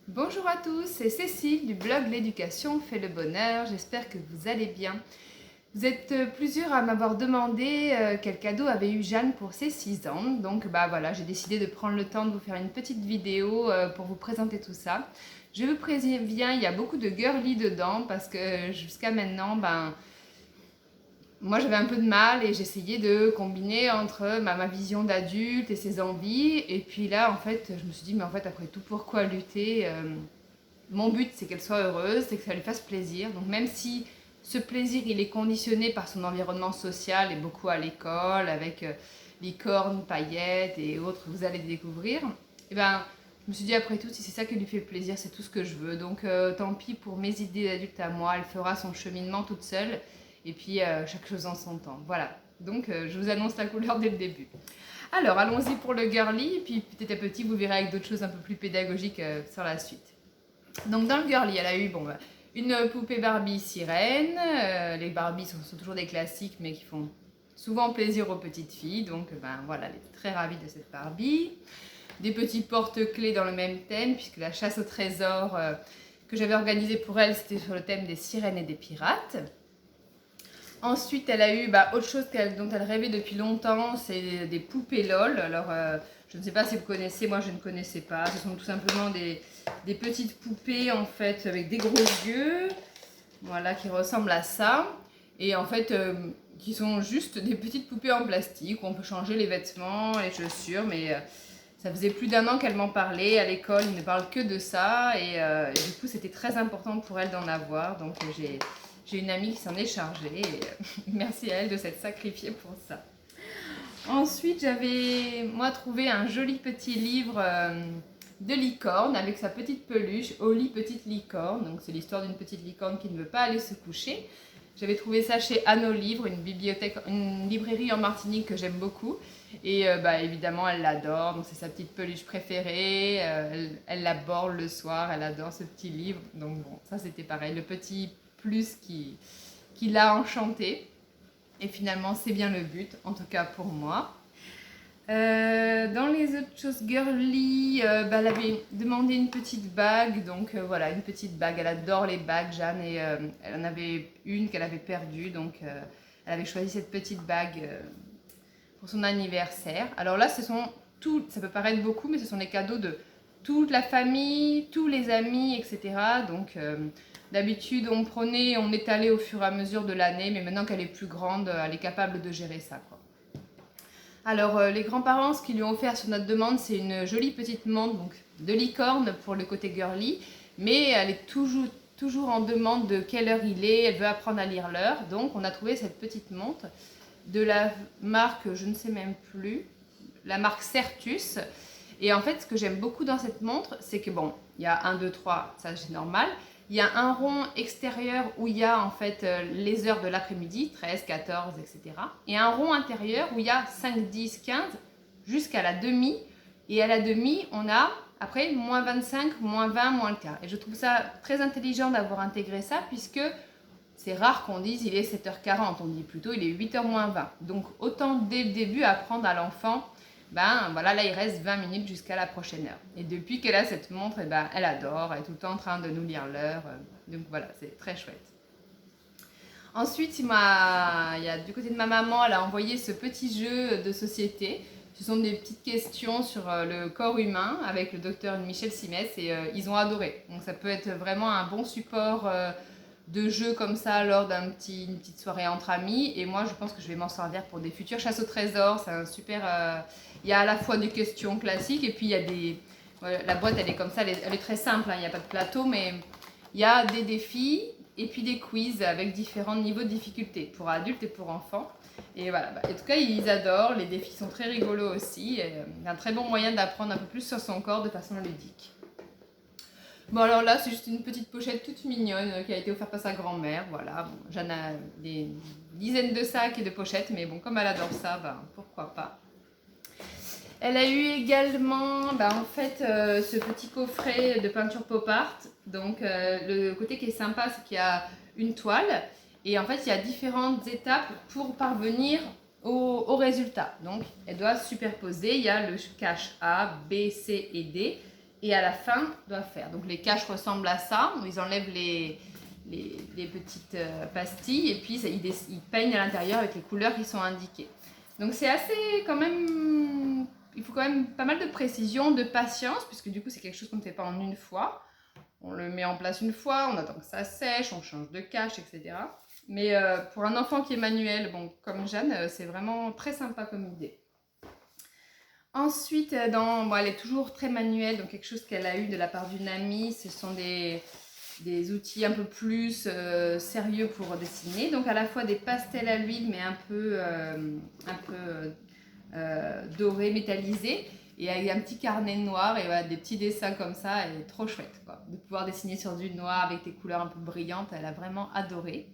Bonjour à tous, c'est Cécile du blog L'éducation fait le bonheur, j'espère que vous allez bien. Vous êtes plusieurs à m'avoir demandé quel cadeau avait eu Jeanne pour ses 6 ans, donc voilà, j'ai décidé de prendre le temps de vous faire une petite vidéo pour vous présenter tout ça. Je vous préviens, il y a beaucoup de girly dedans parce que jusqu'à maintenant, moi j'avais un peu de mal et j'essayais de combiner entre ma vision d'adulte et ses envies. Et puis là en fait je me suis dit mais en fait après tout pourquoi lutter. Mon but c'est qu'elle soit heureuse, c'est que ça lui fasse plaisir. Donc même si ce plaisir il est conditionné par son environnement social et beaucoup à l'école avec licornes, paillettes et autres, vous allez découvrir. Et je me suis dit après tout si c'est ça qui lui fait plaisir c'est tout ce que je veux. Donc tant pis pour mes idées d'adulte à moi, elle fera son cheminement toute seule. Et puis chaque chose en son temps. Voilà. Donc je vous annonce la couleur dès le début. Alors allons-y pour le girly. Et puis petit à petit vous verrez avec d'autres choses un peu plus pédagogiques sur la suite. Donc dans le girly, elle a eu une poupée Barbie sirène. Les Barbies sont toujours des classiques mais qui font souvent plaisir aux petites filles. Donc voilà, elle est très ravie de cette Barbie. Des petits porte-clés dans le même thème puisque la chasse au trésor que j'avais organisée pour elle c'était sur le thème des sirènes et des pirates. Ensuite, elle a eu autre chose dont elle rêvait depuis longtemps, c'est des poupées LOL. Alors, je ne sais pas si vous connaissez, moi je ne connaissais pas. Ce sont tout simplement des petites poupées en fait avec des gros yeux, voilà, qui ressemblent à ça. Et en fait, qui sont juste des petites poupées en plastique où on peut changer les vêtements, les chaussures, mais ça faisait plus d'1 an qu'elle m'en parlait. À l'école, ils ne parlent que de ça. Et du coup, c'était très important pour elle d'en avoir. Donc, j'ai une amie qui s'en est chargée. Et merci à elle de s'être sacrifiée pour ça. Ensuite, j'avais, moi, trouvé un joli petit livre de licorne avec sa petite peluche, Oli petite licorne. Donc, c'est l'histoire d'une petite licorne qui ne veut pas aller se coucher. J'avais trouvé ça chez Anno Livre, une librairie en Martinique que j'aime beaucoup. Et évidemment, elle l'adore, donc c'est sa petite peluche préférée. Elle la borde le soir, elle adore ce petit livre. Donc bon, ça c'était pareil, le petit plus qui l'a enchantée. Et finalement, c'est bien le but, en tout cas pour moi. Dans les autres choses girly, elle avait demandé une petite bague, donc voilà, une petite bague. Elle adore les bagues, Jeanne, et elle en avait une qu'elle avait perdue, donc elle avait choisi cette petite bague pour son anniversaire. Alors là, ça peut paraître beaucoup, mais ce sont les cadeaux de toute la famille, tous les amis, etc. Donc d'habitude, on étalait au fur et à mesure de l'année, mais maintenant qu'elle est plus grande, elle est capable de gérer ça, quoi. Alors, les grands-parents, ce qu'ils lui ont offert sur notre demande, c'est une jolie petite montre donc, de licorne pour le côté girly, mais elle est toujours en demande de quelle heure il est, elle veut apprendre à lire l'heure, donc on a trouvé cette petite montre de la marque, je ne sais même plus, la marque Certus. Et en fait, ce que j'aime beaucoup dans cette montre, c'est que bon, il y a 1, 2, 3, ça c'est normal. Il y a un rond extérieur où il y a en fait les heures de l'après-midi, 13, 14, etc. Et un rond intérieur où il y a 5, 10, 15 jusqu'à la demi. Et à la demi, on a après moins 25, moins 20, moins le quart. Et je trouve ça très intelligent d'avoir intégré ça puisque c'est rare qu'on dise il est 7h40, on dit plutôt il est 8h moins 20. Donc autant dès le début apprendre à l'enfant, voilà, là il reste 20 minutes jusqu'à la prochaine heure. Et depuis qu'elle a cette montre, elle adore, elle est tout le temps en train de nous lire l'heure. Donc voilà, c'est très chouette. Ensuite, il y a, du côté de ma maman, elle a envoyé ce petit jeu de société. Ce sont des petites questions sur le corps humain avec le docteur Michel Simès et ils ont adoré. Donc ça peut être vraiment un bon support de jeu comme ça lors une petite soirée entre amis. Et moi, je pense que je vais m'en servir pour des futures chasses au trésor. C'est un super... il y a à la fois des questions classiques et puis il y a des... la boîte, elle est comme ça, elle est très simple, hein, il n'y a pas de plateau, mais il y a des défis et puis des quiz avec différents niveaux de difficulté pour adultes et pour enfants. Et voilà, en tout cas, ils adorent. Les défis sont très rigolos aussi. C'est un très bon moyen d'apprendre un peu plus sur son corps de façon ludique. Bon alors là c'est juste une petite pochette toute mignonne qui a été offerte par sa grand-mère, voilà, bon, j'en ai des dizaines de sacs et de pochettes, mais bon comme elle adore ça, pourquoi pas. Elle a eu également en fait ce petit coffret de peinture pop art, donc le côté qui est sympa c'est qu'il y a une toile et en fait il y a différentes étapes pour parvenir au résultat, donc elle doit superposer, il y a le cache A, B, C et D. et à la fin doivent faire. Donc les caches ressemblent à ça, ils enlèvent les petites pastilles et puis ils peignent à l'intérieur avec les couleurs qui sont indiquées. Donc c'est assez quand même, il faut quand même pas mal de précision, de patience, puisque du coup c'est quelque chose qu'on ne fait pas en une fois. On le met en place une fois, on attend que ça sèche, on change de cache, etc. Mais pour un enfant qui est manuel, bon, comme Jeanne, c'est vraiment très sympa comme idée. Ensuite, bon, elle est toujours très manuelle, donc quelque chose qu'elle a eu de la part d'une amie, ce sont des outils un peu plus sérieux pour dessiner. Donc à la fois des pastels à l'huile, mais un peu dorés, métallisés. Et avec un petit carnet noir et voilà, des petits dessins comme ça, elle est trop chouette quoi. De pouvoir dessiner sur du noir avec des couleurs un peu brillantes, elle a vraiment adoré.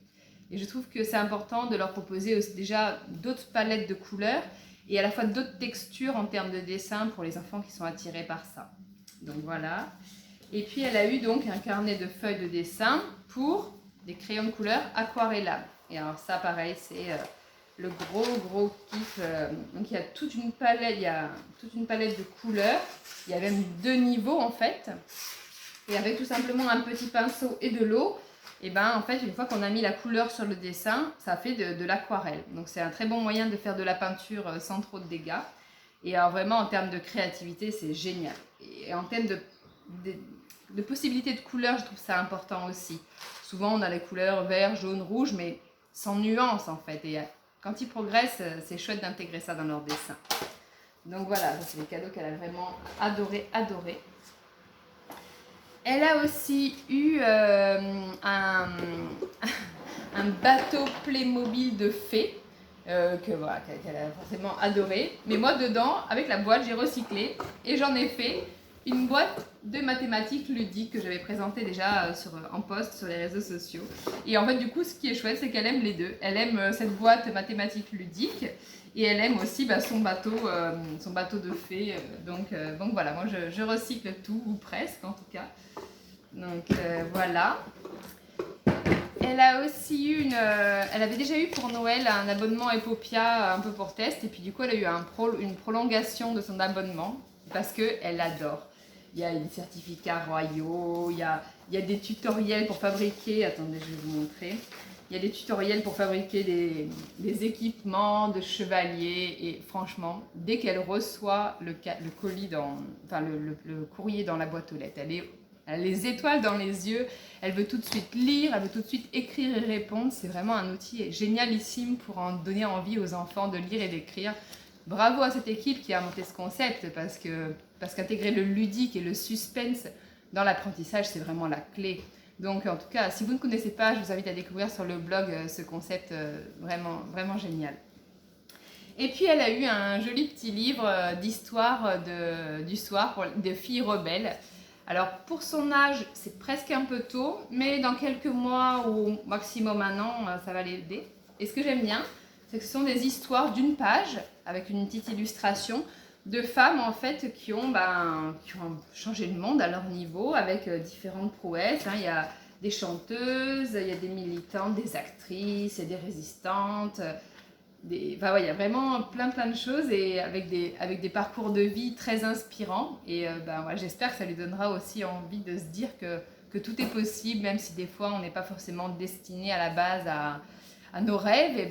Et je trouve que c'est important de leur proposer aussi déjà d'autres palettes de couleurs et à la fois d'autres textures en termes de dessin pour les enfants qui sont attirés par ça. Donc voilà. Et puis elle a eu donc un carnet de feuilles de dessin pour des crayons de couleur aquarellables. Et alors ça pareil, c'est le gros kiff. Donc il y a toute une palette de couleurs. Il y a même 2 niveaux en fait. Et avec tout simplement un petit pinceau et de l'eau, et ben en fait une fois qu'on a mis la couleur sur le dessin, ça fait de l'aquarelle. Donc c'est un très bon moyen de faire de la peinture sans trop de dégâts. Et alors vraiment en termes de créativité, c'est génial. Et en termes de possibilités de couleurs, je trouve ça important aussi. Souvent on a les couleurs vert, jaune, rouge, mais sans nuance en fait. Et quand ils progressent, c'est chouette d'intégrer ça dans leur dessin. Donc voilà, c'est les cadeaux qu'elle a vraiment adoré. Elle a aussi eu un bateau Playmobil de fées qu'elle a forcément adoré. Mais moi dedans, avec la boîte, j'ai recyclé et j'en ai fait une boîte de mathématiques ludiques que j'avais présentée déjà en post sur les réseaux sociaux. Et en fait du coup, ce qui est chouette, c'est qu'elle aime les deux. Elle aime cette boîte mathématiques ludique et elle aime aussi son bateau de fées. Donc voilà, moi je recycle tout, ou presque en tout cas. Donc voilà. Elle a aussi eu elle avait déjà eu pour Noël un abonnement Epopia un peu pour test. Et puis du coup, elle a eu une prolongation de son abonnement parce qu'elle adore. Il y a des certificats royaux, il y a des tutoriels pour fabriquer. Attendez, je vais vous montrer. Il y a des tutoriels pour fabriquer des équipements de chevalier. Et franchement, dès qu'elle reçoit le colis le courrier dans la boîte aux lettres, elle a les étoiles dans les yeux, elle veut tout de suite lire, elle veut tout de suite écrire et répondre. C'est vraiment un outil génialissime pour en donner envie aux enfants de lire et d'écrire. Bravo à cette équipe qui a monté ce concept parce qu'intégrer le ludique et le suspense dans l'apprentissage, c'est vraiment la clé. Donc en tout cas, si vous ne connaissez pas, je vous invite à découvrir sur le blog ce concept vraiment génial. Et puis elle a eu un joli petit livre d'histoire du soir pour des filles rebelles. Alors pour son âge, c'est presque un peu tôt, mais dans quelques mois ou maximum un an, ça va l'aider. Et ce que j'aime bien, c'est que ce sont des histoires d'une page avec une petite illustration de femmes en fait qui ont changé le monde à leur niveau avec différentes prouesses. Il y a des chanteuses, il y a des militantes, des actrices, il y a des résistantes. Il y a vraiment plein de choses et avec des parcours de vie très inspirants. Et j'espère que ça lui donnera aussi envie de se dire que tout est possible, même si des fois on n'est pas forcément destiné à la base à nos rêves. Et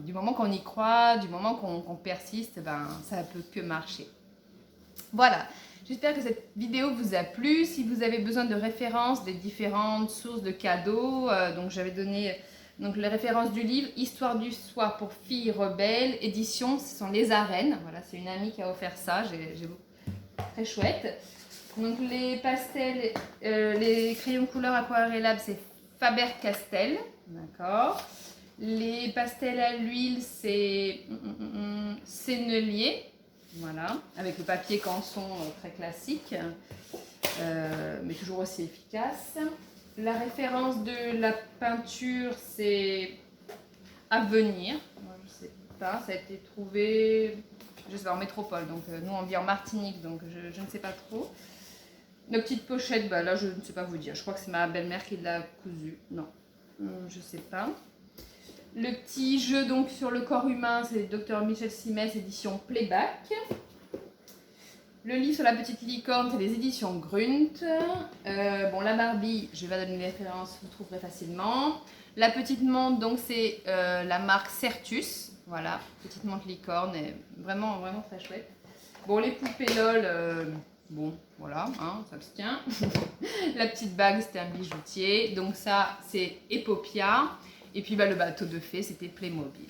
du moment qu'on y croit, du moment qu'on persiste, ça ne peut que marcher. Voilà, j'espère que cette vidéo vous a plu. Si vous avez besoin de références des différentes sources de cadeaux, donc j'avais donné... Donc les références du livre, Histoire du soir pour filles rebelles, édition, ce sont Les Arènes. Voilà, c'est une amie qui a offert ça, très chouette. Donc les pastels, les crayons couleur aquarellables, c'est Faber-Castell, d'accord. Les pastels à l'huile, c'est Sennelier, voilà, avec le papier canson très classique, mais toujours aussi efficace. La référence de la peinture, c'est Avenir. Moi, je sais pas, ça a été trouvé, je sais pas, en métropole. Donc nous, on vit en Martinique, donc je ne sais pas trop. La petite pochette, là, je ne sais pas vous dire. Je crois que c'est ma belle-mère qui l'a cousue. Non, je sais pas. Le petit jeu donc sur le corps humain, c'est Dr Michel Simès, édition Playback. Le livre sur la petite licorne, c'est les éditions Grunt. Bon, la Barbie, je vais donner les références, vous trouverez facilement. La petite montre, donc c'est la marque Certus. Voilà, petite montre licorne, est vraiment, vraiment très chouette. Bon, les poupées LOL, bon, voilà, hein, ça se tient. La petite bague, c'était un bijoutier. Donc ça, c'est Epopia. Et puis le bateau de fées, c'était Playmobil.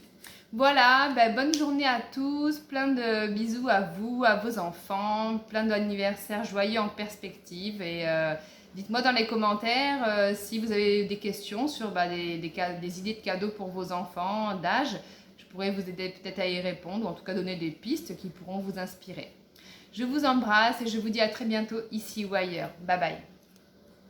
Voilà, bonne journée à tous, plein de bisous à vous, à vos enfants, plein d'anniversaires joyeux en perspective et dites-moi dans les commentaires si vous avez des questions sur des idées de cadeaux pour vos enfants d'âge. Je pourrais vous aider peut-être à y répondre ou en tout cas donner des pistes qui pourront vous inspirer. Je vous embrasse et je vous dis à très bientôt ici ou ailleurs. Bye bye.